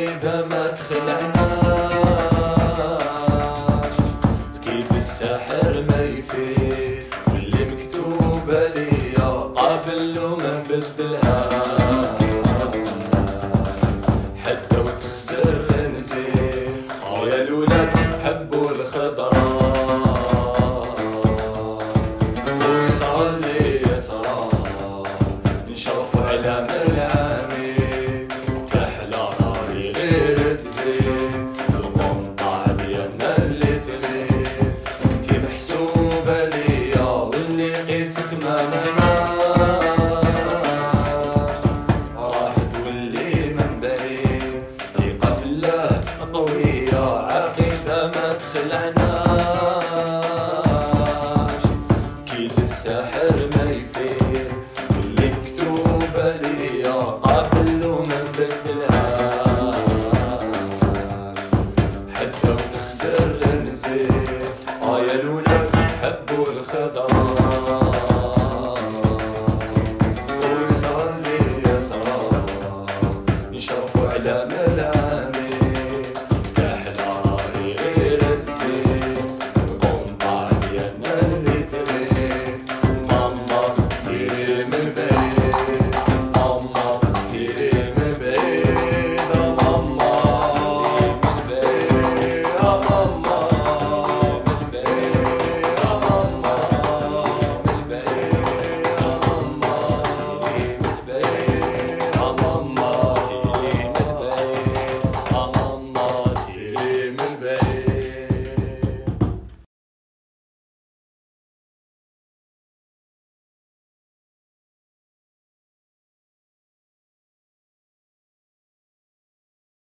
إذا ما تخلعناش أكيد السحر ما يفيد، واللي مكتوبة ليا قابل وما نبدلهاش، حتى وتخسر نزيد. يا الولاد حبوا الخضراء ويصرى اللي يصرى، نشرفوا على ملامي تحلى ناري غير